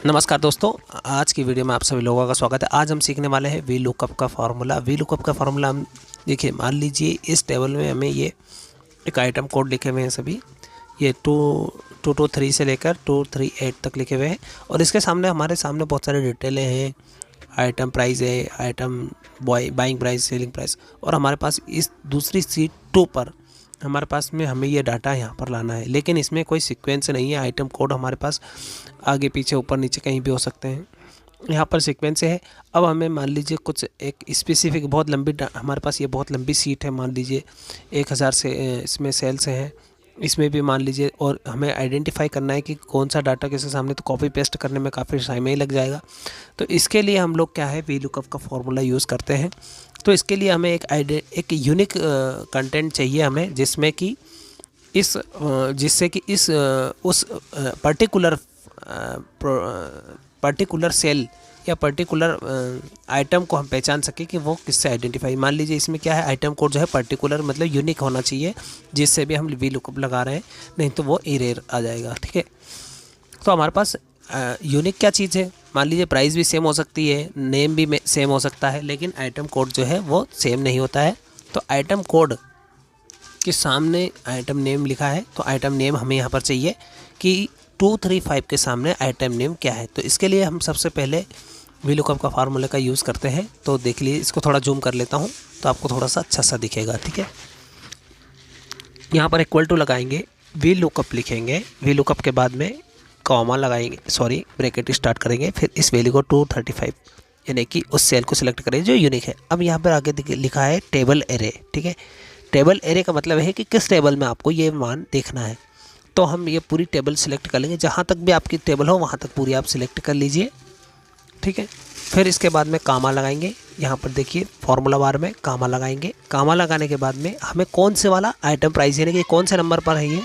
नमस्कार दोस्तों, आज की वीडियो में आप सभी लोगों का स्वागत है। आज हम सीखने वाले हैं वी लुकअप का फार्मूला। वी लुकअप का फार्मूला हम देखिए, मान लीजिए इस टेबल में हमें ये एक आइटम कोड लिखे हुए हैं सभी, ये 223 से लेकर 238 तक लिखे हुए हैं और इसके सामने हमारे सामने बहुत सारे डिटेलें हैं। आइटम प्राइस है, item buying price, selling price, और हमारे पास इस दूसरी सीट 2 पर हमारे पास में हमें ये डाटा यहाँ पर लाना है, लेकिन इसमें कोई सीक्वेंस नहीं है। आइटम कोड हमारे पास आगे पीछे ऊपर नीचे कहीं भी हो सकते हैं, यहाँ पर सीक्वेंस है। अब हमें मान लीजिए कुछ एक स्पेसिफिक बहुत लंबी हमारे पास ये बहुत लंबी सीट है, मान लीजिए 1000 से इसमें सेल्स हैं, इसमें भी मान लीजिए, और हमें आइडेंटिफाई करना है कि कौन सा डाटा किसके सामने, तो कॉपी पेस्ट करने में काफ़ी समय लग जाएगा। तो इसके लिए हम लोग क्या है, वी लुकअप का फॉर्मूला यूज़ करते हैं। तो इसके लिए हमें एक यूनिक कंटेंट चाहिए हमें, जिसमें कि जिससे कि उस पर्टिकुलर सेल या पर्टिकुलर आइटम को हम पहचान सके कि वो किससे आइडेंटिफाई। मान लीजिए इसमें क्या है, आइटम कोड जो है पर्टिकुलर मतलब यूनिक होना चाहिए, जिससे भी हम वी लुकअप लगा रहे हैं, नहीं तो वो एरर आ जाएगा। ठीक है, तो हमारे पास यूनिक क्या चीज़ है, मान लीजिए प्राइस भी सेम हो सकती है, नेम भी सेम हो सकता है, लेकिन आइटम कोड जो है वो सेम नहीं होता है। तो आइटम कोड के सामने आइटम नेम लिखा है, तो आइटम नेम हमें यहाँ पर चाहिए कि 235 के सामने आइटम नेम क्या है। तो इसके लिए हम सबसे पहले वी लुकअप का फार्मूले का यूज़ करते हैं। तो देख लीजिए, इसको थोड़ा जूम कर लेता हूँ तो आपको थोड़ा सा अच्छा सा दिखेगा। ठीक है, यहाँ पर इक्वल टू लगाएंगे, वी लुकअप लिखेंगे, वी लुकअप के बाद में कॉमा लगाएंगे, सॉरी ब्रैकेट स्टार्ट करेंगे, फिर इस वैल्यू को 235 यानी कि उस सेल को सिलेक्ट करेंगे जो यूनिक है। अब यहाँ पर आगे लिखा है टेबल एरे। ठीक है, टेबल एरे का मतलब है कि किस टेबल में आपको ये मान देखना है। तो हम ये पूरी टेबल सिलेक्ट कर लेंगे, जहाँ तक भी आपकी टेबल हो वहाँ तक पूरी आप सिलेक्ट कर लीजिए। ठीक है, फिर इसके बाद में कामा लगाएंगे, यहाँ पर देखिए फॉर्मूला बार में कामा लगाएंगे। कामा लगाने के बाद में हमें कौन से वाला आइटम प्राइस यानी कि कौन से नंबर पर है, ये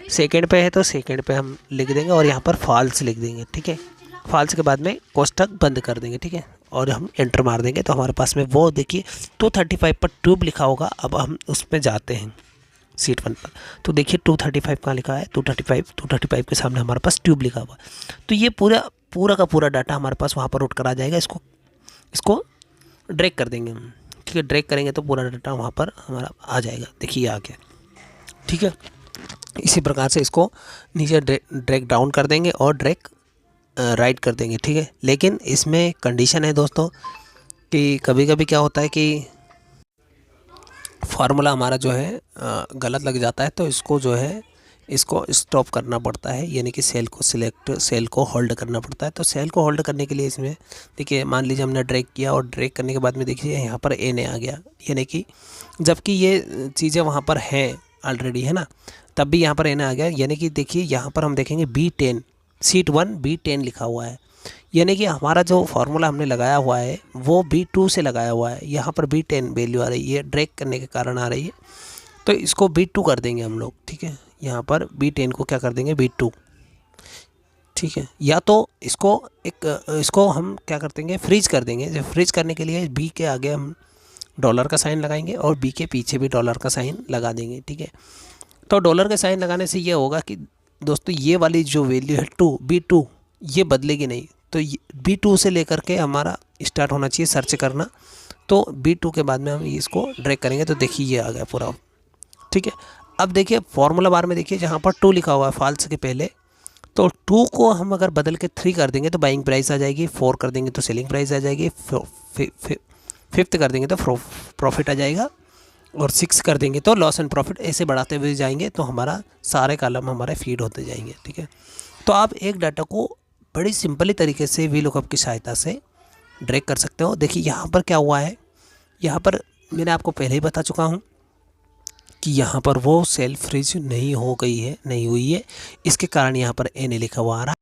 सेकंड पे है, तो सेकंड पे हम लिख देंगे और यहाँ पर फॉल्स लिख देंगे। ठीक है, फॉल्स के बाद में कोष्टक बंद कर देंगे। ठीक है, और हम एंटर मार देंगे, तो हमारे पास में वो देखिए 235 पर ट्यूब लिखा होगा। अब हम उसमें जाते हैं सीट 1 पर, तो देखिए 235 कहाँ लिखा है, 235 के सामने हमारे पास ट्यूब लिखा हुआ। तो ये पूरा का पूरा डाटा हमारे पास वहाँ पर उठ कर आ जाएगा। इसको ड्रैग कर देंगे हम। ठीक है, ड्रैग करेंगे तो पूरा डाटा वहाँ पर हमारा आ जाएगा। देखिए आ गया। ठीक है, इसी प्रकार से इसको नीचे ड्रैग डाउन कर देंगे और ड्रैग राइट कर देंगे। ठीक है, लेकिन इसमें कंडीशन है दोस्तों कि कभी कभी क्या होता है कि फार्मूला हमारा जो है गलत लग जाता है, तो इसको जो है इसको स्टॉप करना पड़ता है, यानी कि सेल को होल्ड करना पड़ता है। तो सेल को होल्ड करने के लिए इसमें देखिए, मान लीजिए हमने ड्रैग किया और ड्रैग करने के बाद में देखिए यहाँ पर एन आ गया, यानी कि जबकि ये चीज़ें वहाँ पर हैं ऑलरेडी, है ना, तब भी यहाँ पर एन आ गया। यानी कि देखिए यहाँ पर हम देखेंगे B10 सीट 1 B10 लिखा हुआ है, यानी कि हमारा जो फार्मूला हमने लगाया हुआ है वो B2 से लगाया हुआ है। यहाँ पर B10 वैल्यू आ रही है, ड्रैग करने के कारण आ रही है, तो इसको B2 कर देंगे हम लोग। ठीक है, यहाँ पर B10 को क्या कर देंगे, B2। ठीक है, या तो इसको हम क्या कर देंगे, फ्रीज कर देंगे। जब फ्रीज करने के लिए B के आगे हम डॉलर का साइन लगाएंगे और B के पीछे भी डॉलर का साइन लगा देंगे। ठीक है, तो डॉलर का साइन लगाने से ये होगा कि दोस्तों ये वाली जो वैल्यू है B2 ये बदलेगी नहीं। तो B2 से लेकर के हमारा स्टार्ट होना चाहिए सर्च करना। तो B2 के बाद में हम इसको ड्रैग करेंगे, तो देखिए ये आ गया पूरा। ठीक है, अब देखिए फॉर्मूला बार में देखिए जहाँ पर 2 लिखा हुआ है फॉल्स के पहले, तो 2 को हम अगर बदल के 3 कर देंगे तो बाइंग प्राइस आ जाएगी, 4 कर देंगे तो सेलिंग प्राइस आ जाएगी, 5th कर देंगे तो प्रॉफिट आ जाएगा, और 6 कर देंगे तो लॉस एंड प्रॉफिट। ऐसे बढ़ाते हुए जाएंगे तो हमारा सारे कॉलम हमारे फीड होते जाएंगे। ठीक है, तो आप एक डाटा को बड़ी सिंपली तरीके से वी लुकअप की सहायता से ड्रैग कर सकते हो। देखिए यहाँ पर क्या हुआ है, यहाँ पर मैंने आपको पहले ही बता चुका हूँ कि यहाँ पर वो सेल फ्रीज नहीं हुई है, इसके कारण यहाँ पर एन लिखा हुआ आ रहा है।